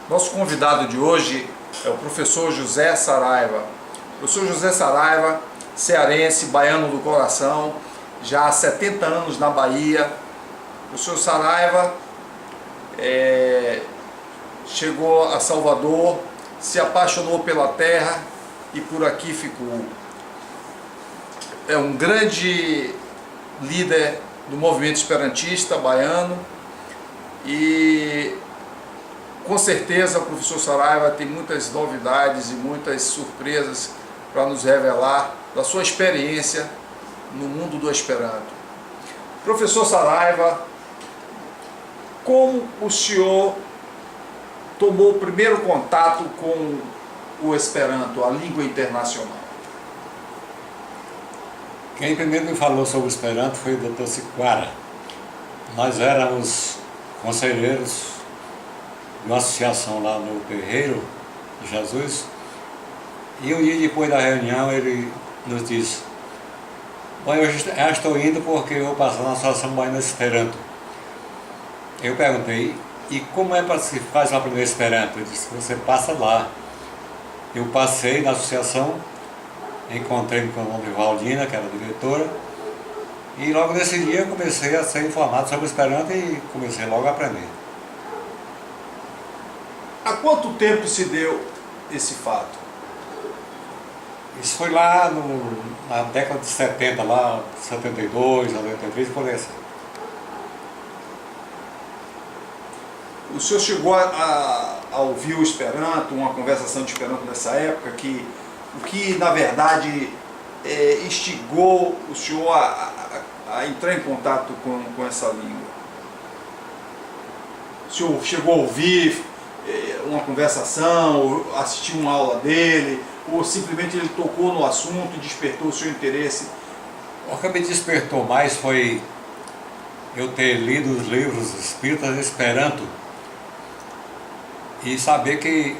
Nosso convidado de hoje é o professor José Saraiva. O professor José Saraiva, cearense, baiano do coração, já há 70 anos na Bahia. O professor Saraiva chegou a Salvador, se apaixonou pela terra e por aqui ficou. É um grande líder do movimento esperantista baiano e com certeza o professor Saraiva tem muitas novidades e muitas surpresas para nos revelar da sua experiência no mundo do Esperanto. Professor Saraiva, como o senhor tomou o primeiro contato com o Esperanto, a língua internacional? Quem primeiro me falou sobre o Esperanto foi o Dr. Siquara. Nós éramos conselheiros de uma associação lá no Terreiro de Jesus, e um dia depois da reunião ele nos disse: bom, eu já estou indo porque eu vou passar na Associação Baiana Esperanto. Eu perguntei: e como é para se faz para aprender Esperanto? Ele disse: você passa lá. Eu passei na associação, encontrei com a dona Valdina, que era a diretora, e logo nesse dia eu comecei a ser informado sobre o Esperanto e comecei logo a aprender. Há quanto tempo se deu esse fato? Isso foi lá na década de 70, lá 72, 93, por aí assim. O senhor chegou a ouvir o Esperanto, uma conversação de Esperanto nessa época, o que na verdade instigou o senhor a entrar em contato com essa língua? O senhor chegou a ouvir uma conversação, ou assistiu uma aula dele, ou simplesmente ele tocou no assunto e despertou o seu interesse? O que me despertou mais foi eu ter lido os livros espíritas de Esperanto e saber que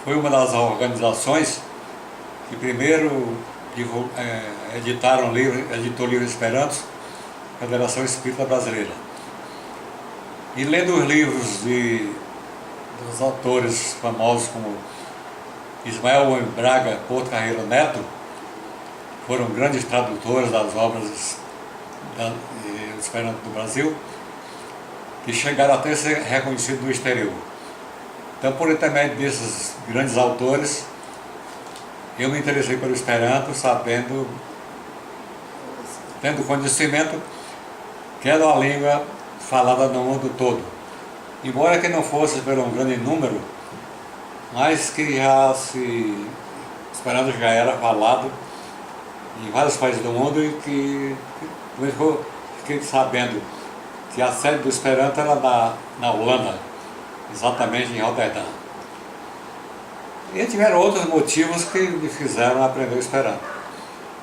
foi uma das organizações que primeiro editou o livro Esperanto, Federação Espírita Brasileira. E lendo os livros dos autores famosos como Ismael Braga, Porto Carreiro Neto, foram grandes tradutores das obras do Esperanto do Brasil, que chegaram até a ser reconhecidos no exterior. Então, por intermédio desses grandes autores, eu me interessei pelo Esperanto, tendo conhecimento que era uma língua falada no mundo todo. Embora que não fosse pelo grande número, mas que o Esperanto já era falado em vários países do mundo e que eu fiquei sabendo que a sede do Esperanto era na Holanda, exatamente em Roterdã. E tiveram outros motivos que me fizeram aprender o Esperanto.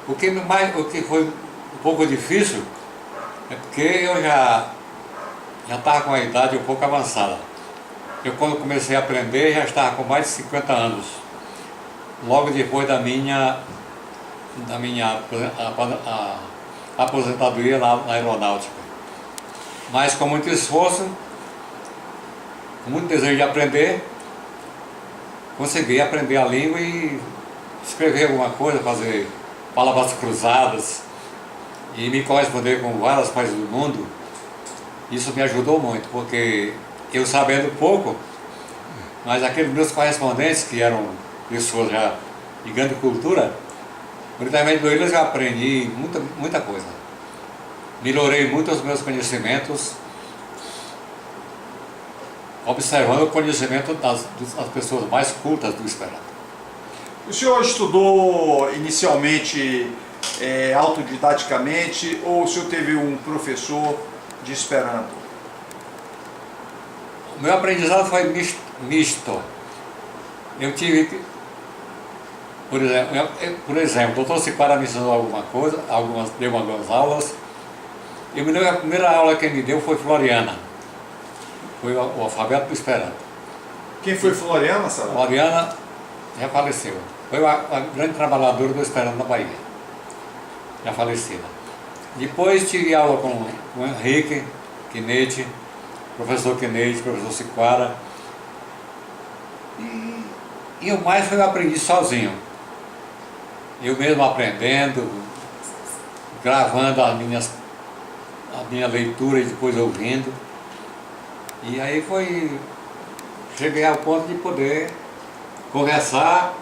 O que foi um pouco difícil é porque eu já estava com a idade um pouco avançada. Eu, quando comecei a aprender, já estava com mais de 50 anos, logo depois da minha aposentadoria na aeronáutica. Mas com muito esforço, com muito desejo de aprender, consegui aprender a língua e escrever alguma coisa, fazer palavras cruzadas e me corresponder com vários países do mundo. Isso me ajudou muito, porque eu sabendo pouco, mas aqueles meus correspondentes, que eram pessoas já de grande cultura, por intermédio deles eu aprendi muita coisa. Melhorei muito os meus conhecimentos, observando o conhecimento das pessoas mais cultas do Esperanto. O senhor estudou inicialmente autodidaticamente ou o senhor teve um professor de Esperanto? O meu aprendizado foi misto. Eu tive, por exemplo, o Dr. Siquara me ensinou alguma coisa, deu algumas aulas. E a primeira aula que ele me deu foi Floriana. Foi o alfabeto do Esperanto. Quem foi Floriana, Saraiva? Floriana já faleceu. Foi a grande trabalhadora do Esperanto na Bahia, já falecida. Depois tive aula com o Henrique Quinete, professor Quinete, professor Siquara, E o mais foi eu aprendi sozinho. Eu mesmo aprendendo, gravando a minha leitura e depois ouvindo. E aí cheguei ao ponto de poder conversar,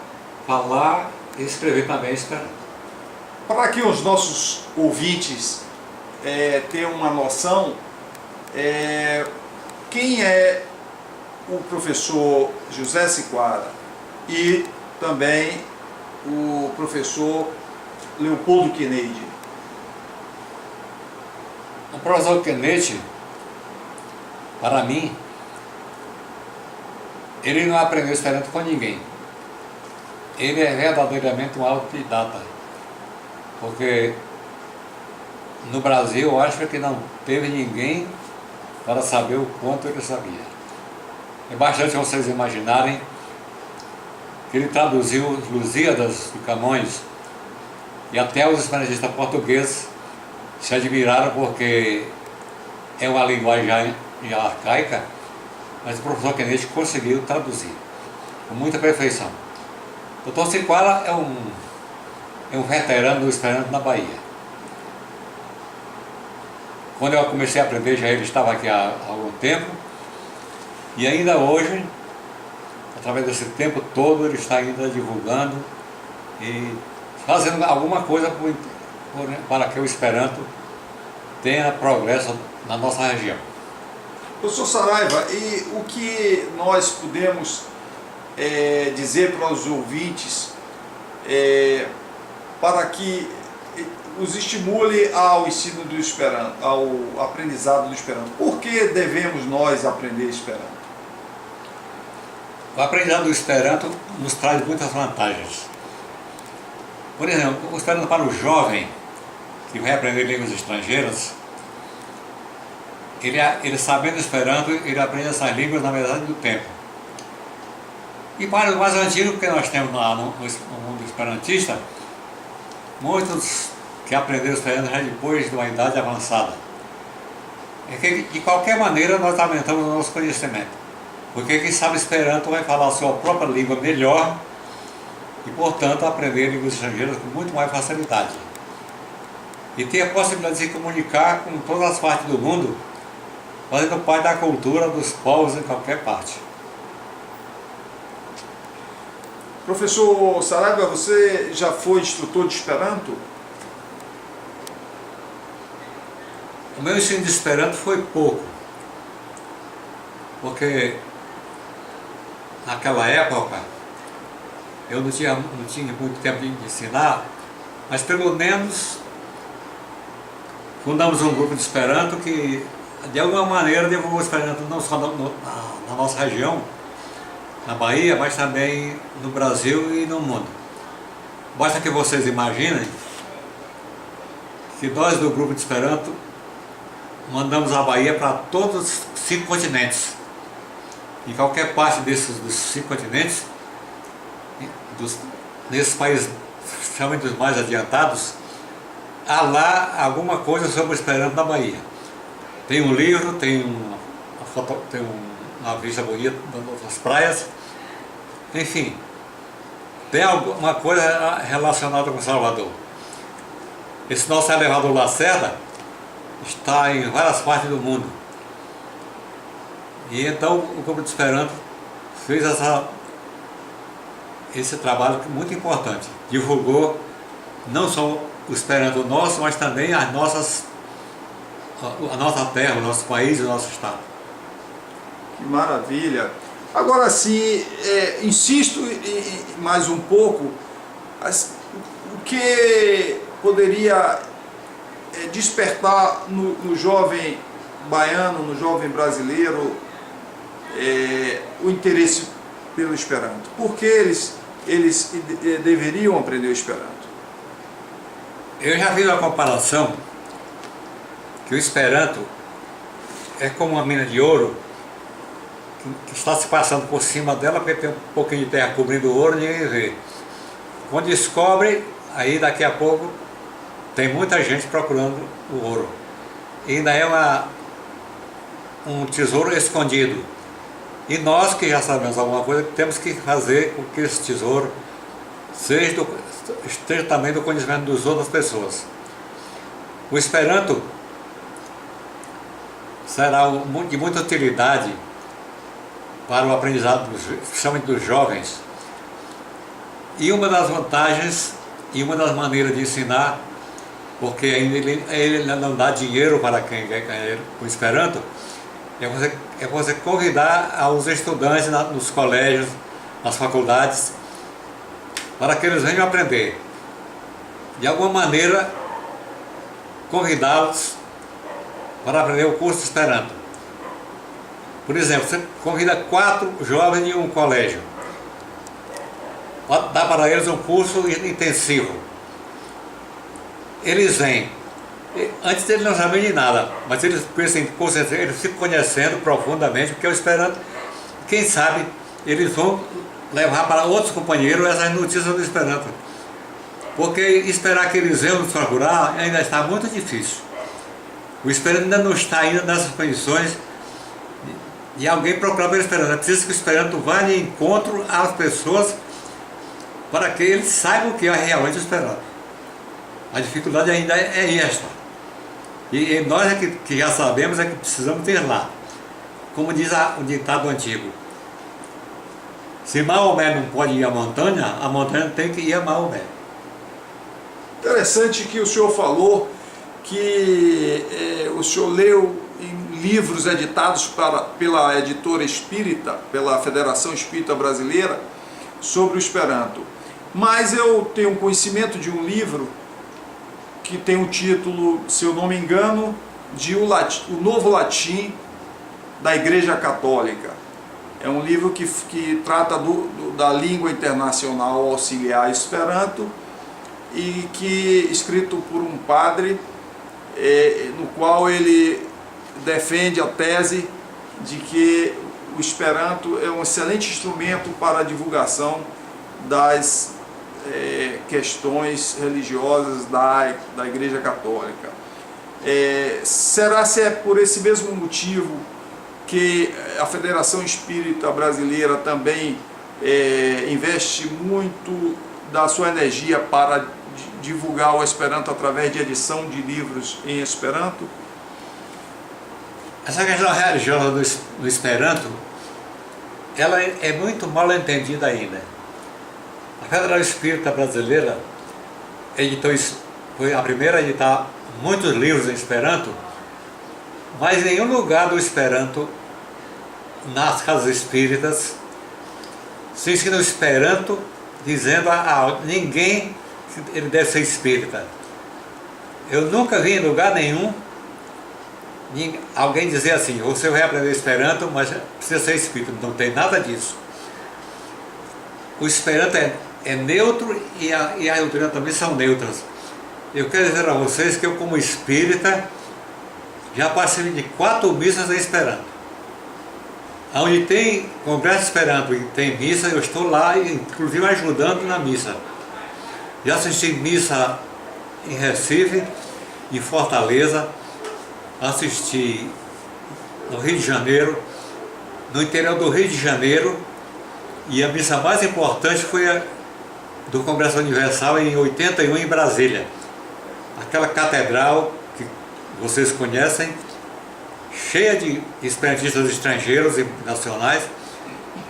falar e escrever também esperando. Para que os nossos ouvintes tenham uma noção, quem é o professor José Siquara e também o professor Leopoldo Kennedy? O professor Kennedy, para mim, ele não aprendeu Esperanto com ninguém. Ele é verdadeiramente um autodidata. Porque no Brasil eu acho que não teve ninguém para saber o quanto ele sabia. É bastante vocês imaginarem que ele traduziu os Lusíadas de Camões e até os esperantistas portugueses se admiraram porque é uma linguagem já arcaica, mas o professor Kennedy conseguiu traduzir com muita perfeição. O Dr. Siquara é um veterano do Esperanto na Bahia. Quando eu comecei a aprender, já ele estava aqui há algum tempo, e ainda hoje, através desse tempo todo, ele está ainda divulgando e fazendo alguma coisa para que o Esperanto tenha progresso na nossa região. Professor Saraiva, e o que nós podemos dizer para os ouvintes para que os estimule ao ensino do Esperanto, ao aprendizado do Esperanto? Por que devemos nós aprender Esperanto? O aprendizado do Esperanto nos traz muitas vantagens. Por exemplo, o Esperanto para o jovem que vai aprender línguas estrangeiras, ele sabendo Esperanto, ele aprende essas línguas na metade do tempo. E para os mais antigos que nós temos lá no mundo esperantista, muitos que aprenderam Esperanto já depois de uma idade avançada. É que, de qualquer maneira, nós aumentamos o nosso conhecimento. Porque quem sabe Esperanto vai falar a sua própria língua melhor e, portanto, aprender línguas estrangeiras com muito mais facilidade. E ter a possibilidade de se comunicar com todas as partes do mundo, fazendo parte da cultura dos povos em qualquer parte. Professor Saraiva, você já foi instrutor de Esperanto? O meu ensino de Esperanto foi pouco, porque naquela época eu não tinha muito tempo de ensinar, mas pelo menos fundamos um grupo de Esperanto que de alguma maneira divulgou o Esperanto não só na nossa região, na Bahia, mas também no Brasil e no mundo. Basta que vocês imaginem que nós do grupo de Esperanto mandamos a Bahia para todos os 5 continentes. Em qualquer parte dos 5 continentes, nesses países, especialmente os mais adiantados, há lá alguma coisa sobre o Esperanto na Bahia. Tem um livro, tem uma vista bonita das praias, enfim, tem alguma coisa relacionada com Salvador. Esse nosso elevador Lacerda está em várias partes do mundo. E então o Grupo de Esperanto fez esse trabalho muito importante. Divulgou não só o Esperanto nosso, mas também a nossa terra, o nosso país e o nosso estado. Que maravilha! Agora sim, insisto mais um pouco, o que poderia despertar no jovem baiano, no jovem brasileiro, o interesse pelo Esperanto? Por que eles deveriam aprender o Esperanto? Eu já fiz uma comparação que o Esperanto é como uma mina de ouro que está se passando por cima dela porque tem um pouquinho de terra cobrindo o ouro e ninguém vê. Quando descobre, aí daqui a pouco tem muita gente procurando o ouro. E ainda é um tesouro escondido. E nós que já sabemos alguma coisa, temos que fazer com que esse tesouro esteja também do conhecimento das outras pessoas. O Esperanto será de muita utilidade para o aprendizado, principalmente dos jovens. E uma das vantagens e uma das maneiras de ensinar, porque ainda ele não dá dinheiro para quem quer ganhar com Esperanto, é você convidar os estudantes nos colégios, nas faculdades, para que eles venham aprender. De alguma maneira, convidá-los para aprender o curso de Esperanto. Por exemplo, você convida 4 jovens de um colégio, dá para eles um curso intensivo. Eles vêm, antes eles não sabem de nada, mas eles ficam conhecendo profundamente, porque o Esperanto, quem sabe, eles vão levar para outros companheiros essas notícias do Esperanto. Porque esperar que eles venham nos procurar ainda está muito difícil. O Esperanto ainda não está nessas condições de alguém procurar pelo Esperanto. É preciso que o Esperanto vá de encontro às pessoas para que eles saibam o que é realmente o Esperanto. A dificuldade ainda é esta. E nós que já sabemos é que precisamos ter lá. Como diz o ditado antigo: se Maomé não pode ir à montanha, a montanha tem que ir a Maomé. Interessante que o senhor falou que o senhor leu em livros editados pela editora espírita, pela Federação Espírita Brasileira, sobre o Esperanto. Mas eu tenho conhecimento de um livro que tem o título, se eu não me engano, de O Novo Latim da Igreja Católica. É um livro que trata da língua internacional auxiliar Esperanto, e que escrito por um padre, no qual ele defende a tese de que o Esperanto é um excelente instrumento para a divulgação das questões religiosas da Igreja Católica. Será se é por esse mesmo motivo que a Federação Espírita Brasileira também investe muito da sua energia para divulgar o Esperanto através de edição de livros em Esperanto? Essa questão religiosa do Esperanto, ela é muito mal entendida ainda. A Federação Espírita Brasileira foi a primeira a editar muitos livros em Esperanto, mas em nenhum lugar do Esperanto, nas casas espíritas, se ensina o Esperanto dizendo a ninguém que ele deve ser espírita. Eu nunca vi em lugar nenhum alguém dizer assim: você vai aprender Esperanto, mas precisa ser espírita. Não tem nada disso. O Esperanto é neutro e a doutrina também são neutras. Eu quero dizer a vocês que eu, como espírita, já participei de 4 missas em Esperanto. Onde tem congresso Esperanto e tem missa, eu estou lá, inclusive ajudando na missa. Já assisti missa em Recife, em Fortaleza, assisti no Rio de Janeiro, no interior do Rio de Janeiro, e a missa mais importante foi a do Congresso Universal em 81 em Brasília. Aquela catedral que vocês conhecem, cheia de esperantistas estrangeiros e nacionais,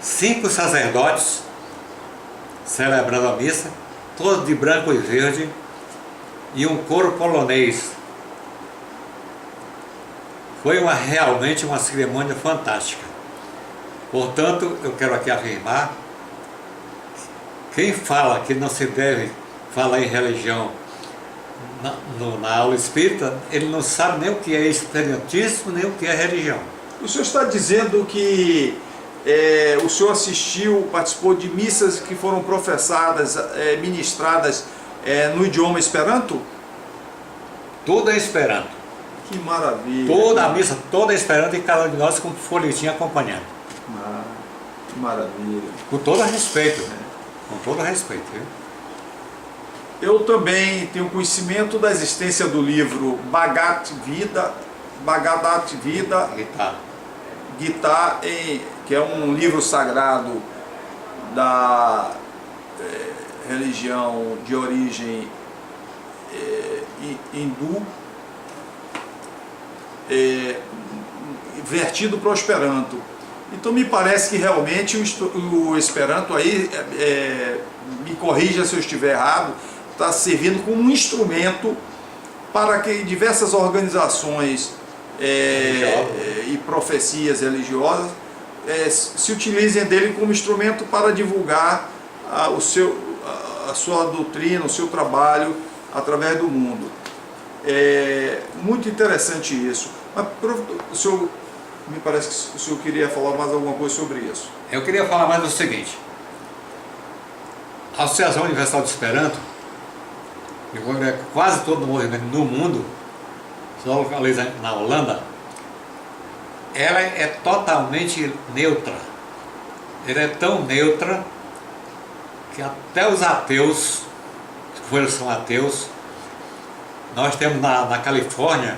5 sacerdotes celebrando a missa, todos de branco e verde, e um coro polonês. Foi realmente uma cerimônia fantástica. Portanto, eu quero aqui afirmar: quem fala que não se deve falar em religião na aula espírita, ele não sabe nem o que é espiritismo, nem o que é religião. O senhor está dizendo que o senhor participou de missas que foram professadas, ministradas no idioma Esperanto? Tudo é Esperanto. Que maravilha! Toda a missa, toda é Esperanto, e cada um de nós com folhetim acompanhando. Que maravilha! Com todo respeito, com todo respeito. Viu? Eu também tenho conhecimento da existência do livro Bhagavad Gita, Gita, que é um livro sagrado da religião de origem hindu, vertido para o Esperanto. Então me parece que realmente o Esperanto aí, me corrija se eu estiver errado, está servindo como um instrumento para que diversas organizações e profecias religiosas se utilizem dele como instrumento para divulgar a sua doutrina, o seu trabalho através do mundo. É muito interessante isso. Mas o senhor, me parece que o senhor queria falar mais alguma coisa sobre isso. Eu queria falar mais do seguinte: a Associação Universal de Esperanto, que congrega quase todo o movimento no mundo, só localiza na Holanda, ela é totalmente neutra. Ela é tão neutra que até os ateus, que eles são ateus, nós temos na Califórnia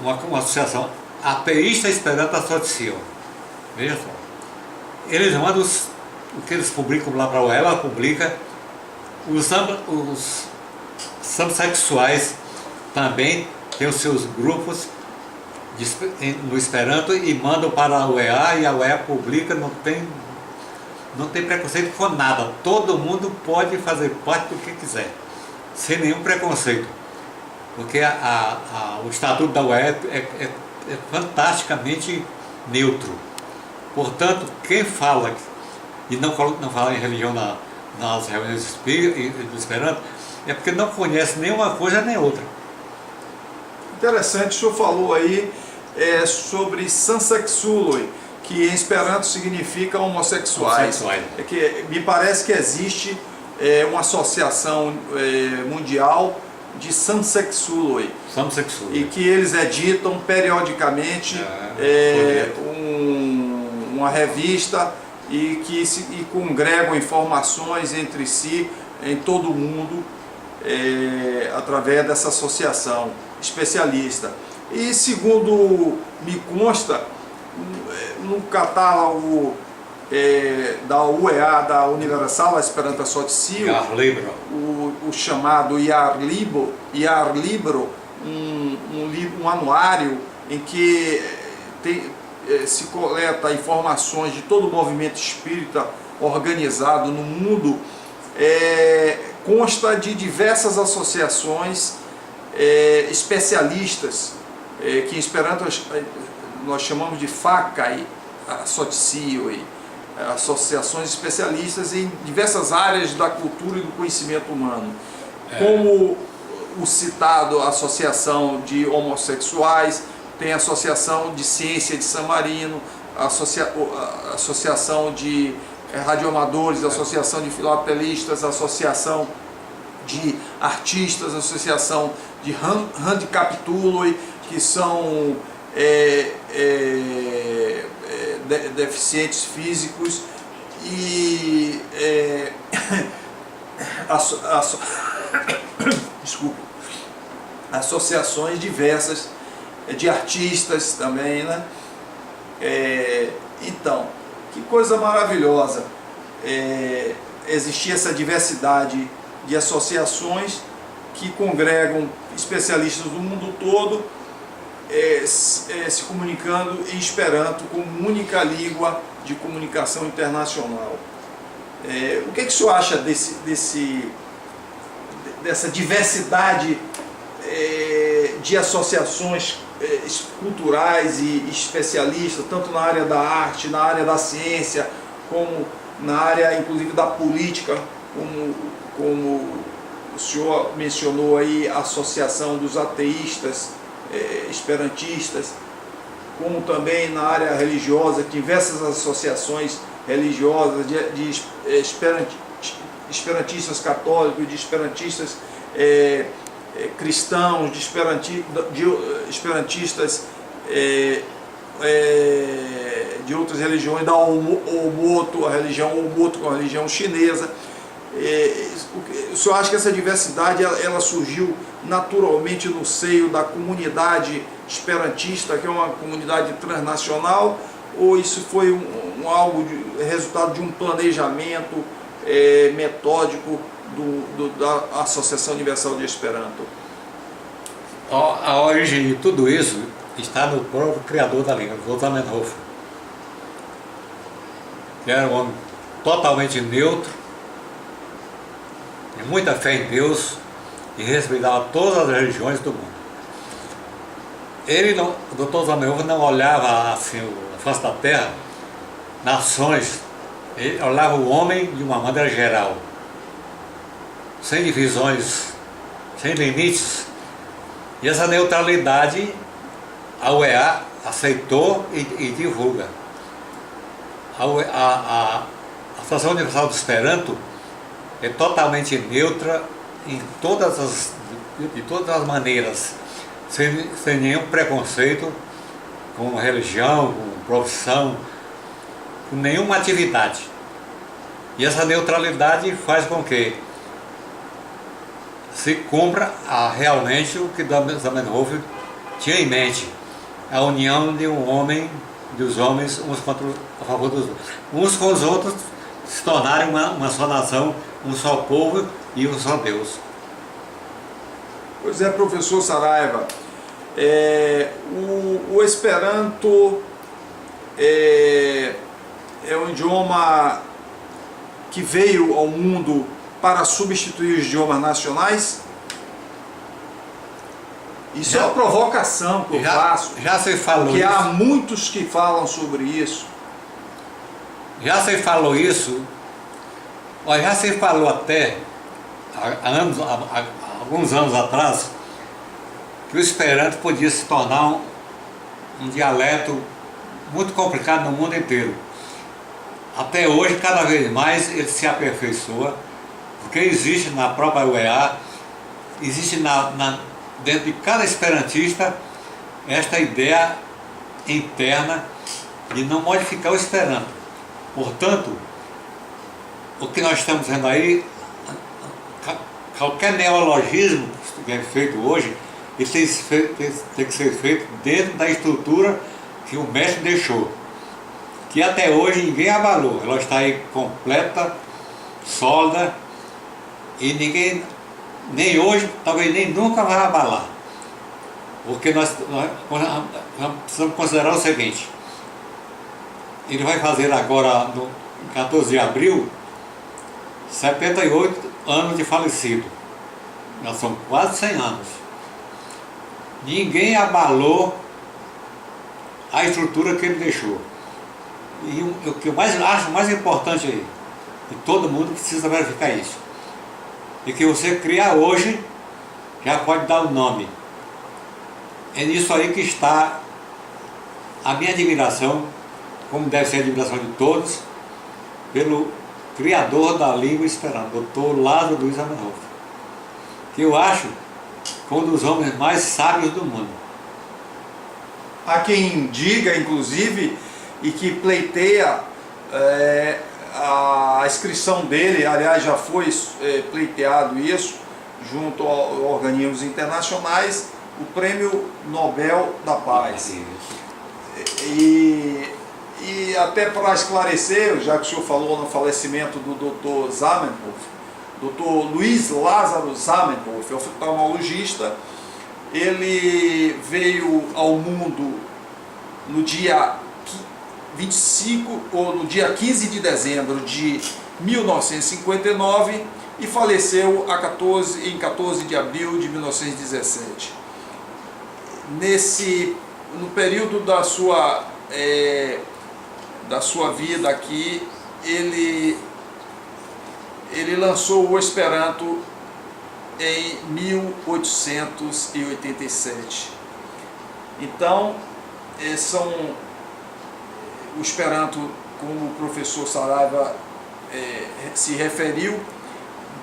uma associação ateísta Esperanto Associação. Veja só. Eles mandam o que eles publicam lá para ela publica. Os sexuais também têm os seus grupos no Esperanto e mandam para a UEA, e a UEA publica, não tem preconceito com nada. Todo mundo pode fazer parte do que quiser, sem nenhum preconceito. Porque o estatuto da UEA é fantasticamente neutro. Portanto, quem fala e não fala em religião nas reuniões do Esperanto é porque não conhece nenhuma coisa nem outra. Interessante, o senhor falou aí sobre sansexualoi, que em Esperanto significa homossexuais. É que me parece que existe uma associação mundial de sansexualoi, e que eles editam periodicamente uma revista e congregam informações entre si em todo o mundo através dessa associação especialista. E segundo me consta, no catálogo da UEA, da Universal Esperanto Associação, o chamado Iar Libro, um anuário em que se coleta informações de todo o movimento espírita organizado no mundo, consta de diversas associações especialistas, que em Esperanto nós chamamos de Facai Associação, associações especialistas em diversas áreas da cultura e do conhecimento humano, como o citado Associação de Homossexuais, tem a Associação de Ciência de San Marino, a Associação de Radioamadores, a Associação de Filatelistas, a Associação de Artistas, a Associação de Handicaptuloi, que são deficientes físicos, e desculpa, associações diversas de artistas também, né? Então, que coisa maravilhosa existir essa diversidade de associações que congregam especialistas do mundo todo, se comunicando em Esperanto como única língua de comunicação internacional. O que o senhor acha dessa diversidade de associações culturais e especialistas, tanto na área da arte, na área da ciência, como na área inclusive da política, como o senhor mencionou aí, a Associação dos Ateístas Esperantistas, como também na área religiosa, diversas associações religiosas de esperantistas católicos, de esperantistas cristãos, de esperantistas de outras religiões, da Omoto, a religião Omoto, a religião chinesa. O senhor acha que essa diversidade ela surgiu naturalmente no seio da comunidade esperantista, que é uma comunidade transnacional, ou isso foi algo resultado de um planejamento metódico da Associação Universal de Esperanto? A origem de tudo isso está no próprio criador da língua, Zamenhof, que era um homem totalmente neutro, de muita fé em Deus e respeitava todas as religiões do mundo. Ele, o Dr. Zamenhof, não olhava assim a face da terra, nações, ele olhava o homem de uma maneira geral, sem divisões, sem limites. E essa neutralidade a UEA aceitou e divulga. A Associação Universal do Esperanto é totalmente neutra de todas as maneiras, sem nenhum preconceito com religião, com profissão, com nenhuma atividade. E essa neutralidade faz com que se cumpra realmente o que Zamenhof tinha em mente, a união de dos homens a favor dos outros, uns com os outros, se tornarem uma só nação, um só povo e um só Deus. Pois é, professor Saraiva, o Esperanto é um idioma que veio ao mundo para substituir os idiomas nacionais? Isso é uma provocação que eu faço. Já se falou porque isso. Há muitos que falam sobre isso. Já se falou isso. Já se falou até há alguns anos atrás que o Esperanto podia se tornar um dialeto muito complicado no mundo inteiro. Até hoje, cada vez mais, ele se aperfeiçoa, porque existe na própria UEA, existe dentro de cada esperantista esta ideia interna de não modificar o Esperanto. Portanto, o que nós estamos vendo aí, qualquer neologismo que é feito hoje, ele tem que ser feito dentro da estrutura que o mestre deixou, que até hoje ninguém abalou. Ela está aí completa, sólida, e ninguém, nem hoje, talvez nem nunca vai abalar. Porque nós precisamos considerar o seguinte: ele vai fazer agora, no 14 de abril, 78 anos de falecido. Nós são quase 100 anos. Ninguém abalou a estrutura que ele deixou. E o que eu acho mais importante aí, e todo mundo precisa verificar isso, e que você criar hoje, já pode dar o nome. É nisso aí que está a minha admiração, como deve ser a admiração de todos, pelo criador da língua Esperanto, Dr. Lázaro Luiz Zamenhof, que eu acho que é um dos homens mais sábios do mundo. Há quem diga, inclusive, e que pleiteia a inscrição dele, aliás, já foi pleiteado isso, junto a organismos internacionais, o Prêmio Nobel da Paz. E até para esclarecer, já que o senhor falou no falecimento do Dr. Zamenhof, Dr. Luiz Lázaro Zamenhof, oftalmologista, ele veio ao mundo no dia 25 ou no dia 15 de dezembro de 1959 e faleceu em 14 de abril de 1917. No período da sua vida aqui, ele lançou o Esperanto em 1887. Então, o Esperanto, como o professor Saraiva se referiu,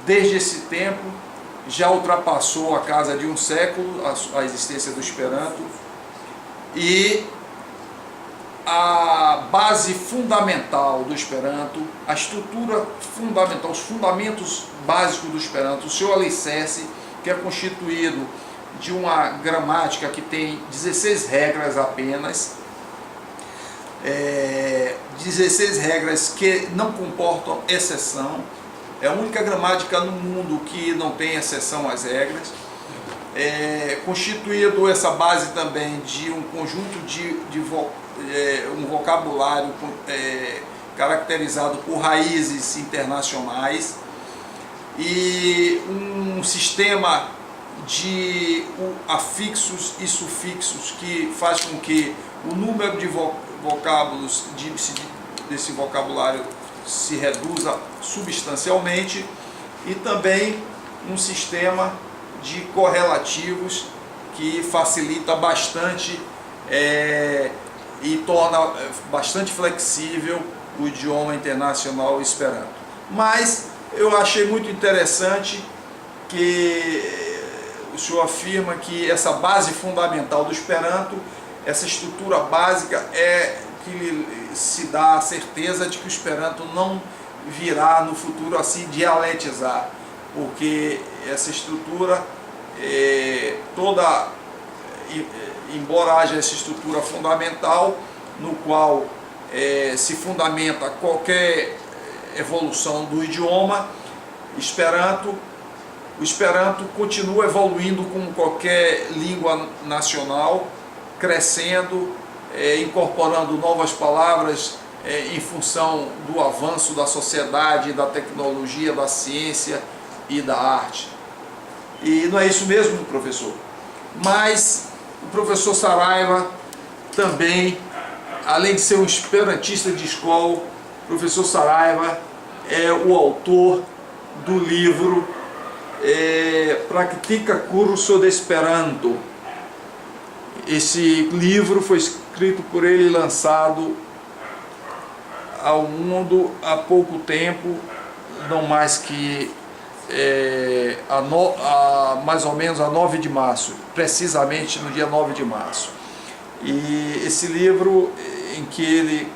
desde esse tempo já ultrapassou a casa de um século a existência do Esperanto, e a base fundamental do Esperanto, a estrutura fundamental, os fundamentos básicos do Esperanto, o seu alicerce, que é constituído de uma gramática que tem 16 regras apenas, 16 regras que não comportam exceção. É a única gramática no mundo que não tem exceção às regras. Constituído essa base também de um conjunto um vocabulário caracterizado por raízes internacionais e um sistema de afixos e sufixos que faz com que o número de vocábulos desse vocabulário se reduza substancialmente, e também um sistema de correlativos que facilita bastante e torna bastante flexível o idioma internacional Esperanto. Mas eu achei muito interessante que o senhor afirma que essa base fundamental do Esperanto, essa estrutura básica, é que se dá a certeza de que o Esperanto não virá no futuro a se dialetizar, porque essa estrutura toda, embora haja essa estrutura fundamental no qual se fundamenta qualquer evolução do idioma, o Esperanto continua evoluindo como qualquer língua nacional, crescendo, incorporando novas palavras em função do avanço da sociedade, da tecnologia, da ciência e da arte. E não é isso mesmo, professor? Mas o professor Saraiva também, além de ser um esperantista de escola, o professor Saraiva é o autor do livro Praktika Kurso de Esperanto. Esse livro foi escrito por ele e lançado ao mundo há pouco tempo, não mais que mais ou menos a 9 de março, precisamente no dia 9 de março. E esse livro, em que ele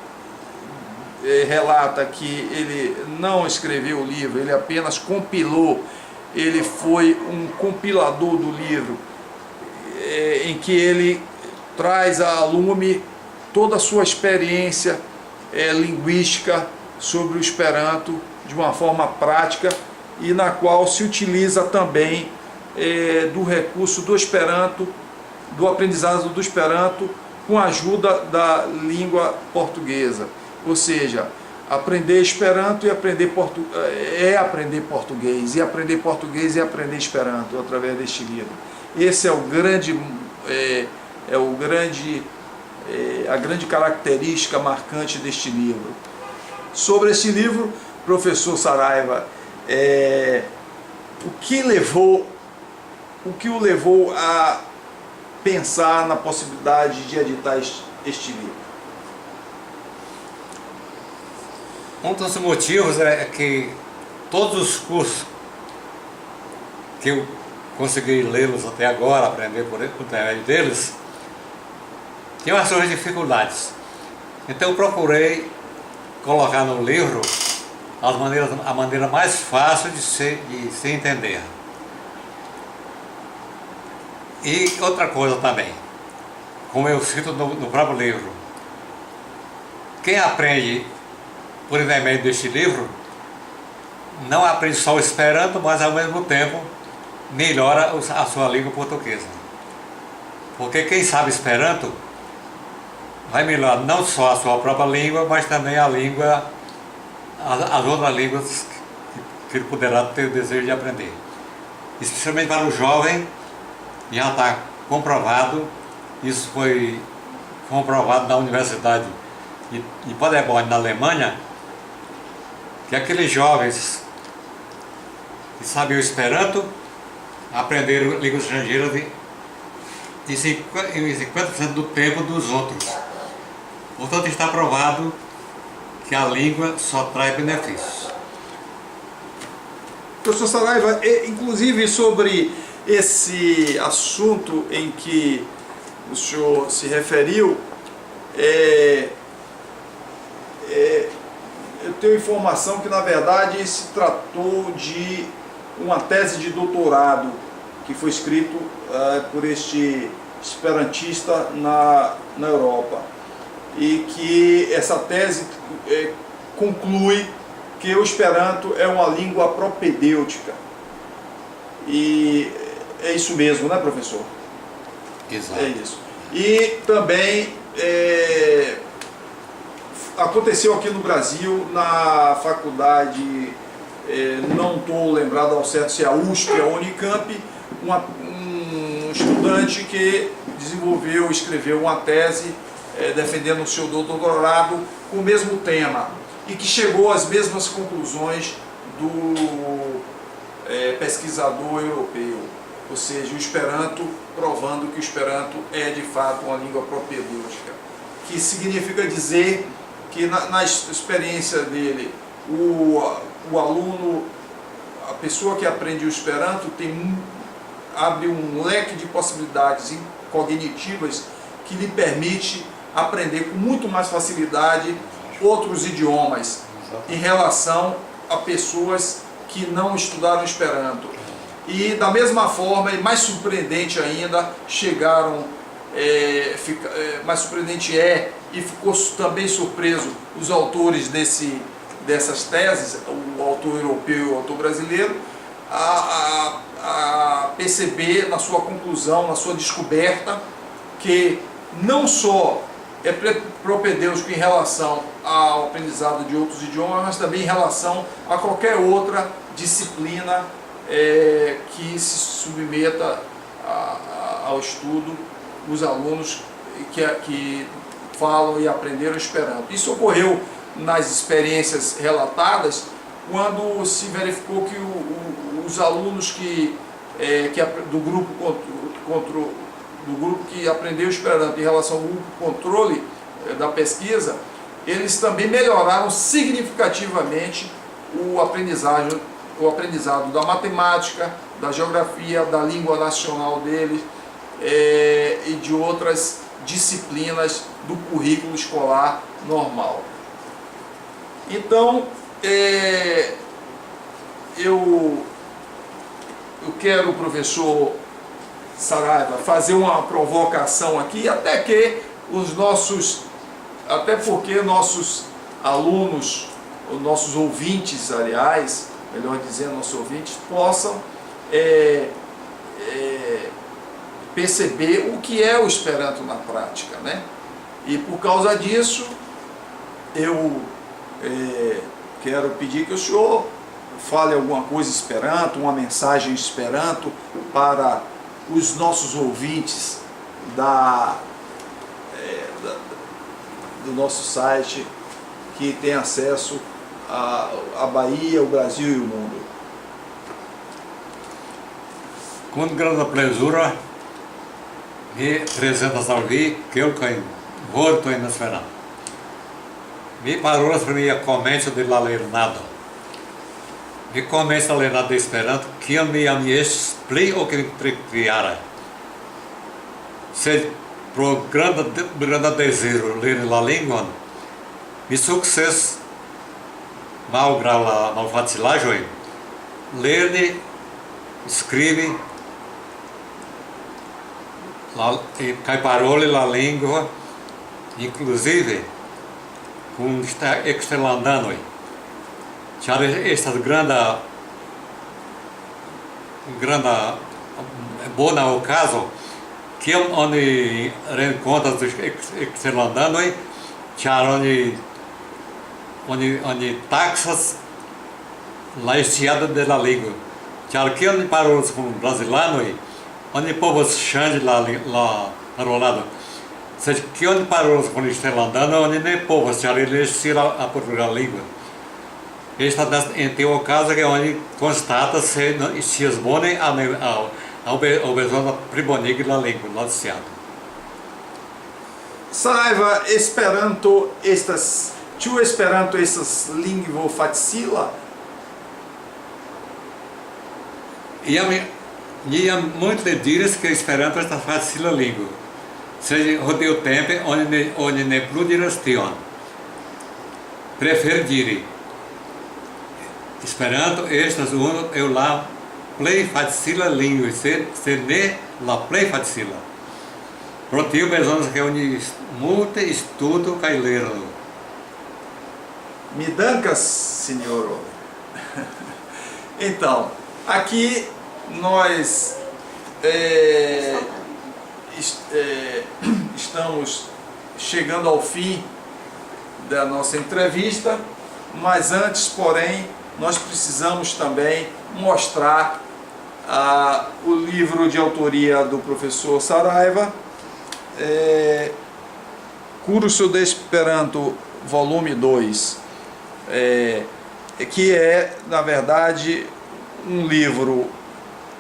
relata que ele não escreveu o livro, ele apenas compilou, ele foi um compilador do livro, em que ele traz a lume toda a sua experiência linguística sobre o Esperanto de uma forma prática, e na qual se utiliza também do recurso do Esperanto, do aprendizado do Esperanto, com a ajuda da língua portuguesa. Ou seja, aprender Esperanto e aprender português, e aprender português e aprender Esperanto através deste livro. Esse é a grande característica marcante deste livro. Sobre este livro, professor Saraiva, o que o levou a pensar na possibilidade de editar este livro? Um dos motivos é que todos os cursos que eu consegui lê-los até agora, aprender por intermédio deles, tinham as suas dificuldades. Então eu procurei colocar no livro a maneira mais fácil de se entender. E outra coisa também, como eu cito no próprio livro, quem aprende por intermédio deste livro não aprende só o Esperanto, mas ao mesmo tempo melhora a sua língua portuguesa. Porque quem sabe Esperanto vai melhorar não só a sua própria língua, mas também as outras línguas que ele poderá ter o desejo de aprender. Especialmente para o jovem, já está comprovado, isso foi comprovado na Universidade de Paderborn, na Alemanha, que aqueles jovens que sabiam Esperanto aprenderam línguas estrangeiras em 50% do tempo dos outros. Portanto, está provado que a língua só traz benefícios. Professor Saraiva, inclusive sobre esse assunto em que o senhor se referiu, eu tenho informação que na verdade se tratou de uma tese de doutorado que foi escrito por este esperantista na Europa. e que essa tese conclui que o Esperanto é uma língua propedêutica. E é isso mesmo, né, professor? Exato. É isso. E também aconteceu aqui no Brasil, na faculdade, não estou lembrado ao certo se é a USP ou a Unicamp, um estudante que escreveu uma tese defendendo o seu doutorado com o mesmo tema e que chegou às mesmas conclusões do pesquisador europeu, ou seja, o Esperanto, provando que o Esperanto é de fato uma língua propedêutica, que significa dizer que na experiência dele, o aluno, a pessoa que aprende o Esperanto abre um leque de possibilidades cognitivas que lhe permite aprender com muito mais facilidade outros idiomas em relação a pessoas que não estudaram Esperanto. E da mesma forma, e mais surpreendente ainda, mais surpreendente e ficou também surpreso os autores dessas teses, o autor europeu e o autor brasileiro, a perceber na sua conclusão, na sua descoberta, que não só é propedêutico em relação ao aprendizado de outros idiomas, mas também em relação a qualquer outra disciplina que se submeta ao estudo os alunos que falam e aprenderam Esperanto. Isso ocorreu nas experiências relatadas, quando se verificou que os alunos do grupo que aprendeu Esperanto em relação ao grupo controle da pesquisa, eles também melhoraram significativamente o aprendizado da matemática, da geografia, da língua nacional deles e de outras disciplinas do currículo escolar normal. Então, eu quero, professor Saraiva, fazer uma provocação aqui, até porque nossos alunos, os nossos ouvintes, aliás, melhor dizendo, nossos ouvintes, possam perceber o que é o Esperanto na prática, né? E por causa disso, eu quero pedir que o senhor fale alguma coisa Esperanto, uma mensagem Esperanto para os nossos ouvintes do nosso site, que tem acesso à Bahia, o Brasil e o mundo. Com grande plezura mi prezentas vi kelkajn vortojn en Esperanto. Mi parolas pri mia komenco de la lernado. Mi komencis la lernado de Esperanto kiam mi jam estis pli ol tridekjara. Sed pro granda deziro lerni la lingvon, mi sukcesis, malgraŭ la malfacilaĵoj, lerni, skribi kaj paroli la lingvo, inclusive kun eksterlandanoj, ĉar estas granda bona okazo kiam oni renkontas eksterlandanoj, ĉar oni taksas la sciado de la lingvo. Ĉar kiam oni parolas kun brazilanoj, oni povas ŝanĝi la parolado. Sed kiam oni parolas kun eksterlandanoj, oni ne povas, ĉar ili scias la portugala lingvo. Estas en tiu okazo ke oni konstatas se scias bone aŭ bezonas plibonigi la lingvon, la sciadon. Saraiva, ĉu Esperanto estas lingvo facila? Ni jam multe diris ke Esperanto estas facila lingvo. Sed hodiaŭtempe oni ne plu diras tion. Prefere diri Esperanto estas unu el la plej facila lingvo, sed ne la plej facila. Pro tio besonos reúne muito estudo caileiro. Me dancas, senhor. Então, aqui nós estamos chegando ao fim da nossa entrevista, mas antes, porém, nós precisamos também mostrar o livro de autoria do professor Saraiva, Curso de Esperanto, volume 2, que é, na verdade, um livro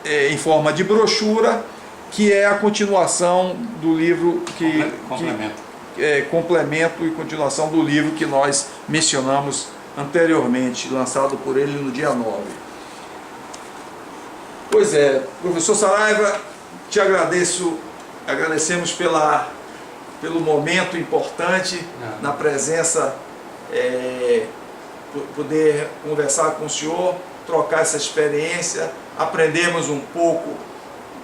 em forma de brochura, que é a continuação do livro complemento e continuação do livro que nós mencionamos anteriormente, lançado por ele no dia 9. Pois é, professor Saraiva, te agradecemos pelo momento importante, na presença, poder conversar com o senhor, trocar essa experiência, aprendemos um pouco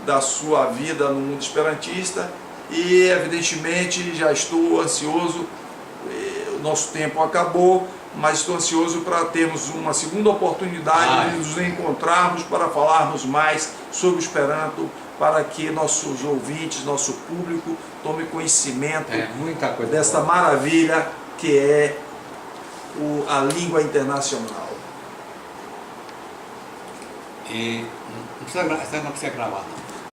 da sua vida no mundo esperantista e, evidentemente, já estou ansioso, o nosso tempo acabou, mas estou ansioso para termos uma segunda oportunidade de nos encontrarmos para falarmos mais sobre o Esperanto, para que nossos ouvintes, nosso público, tome conhecimento desta maravilha que é a língua internacional. E não precisa gravar, não.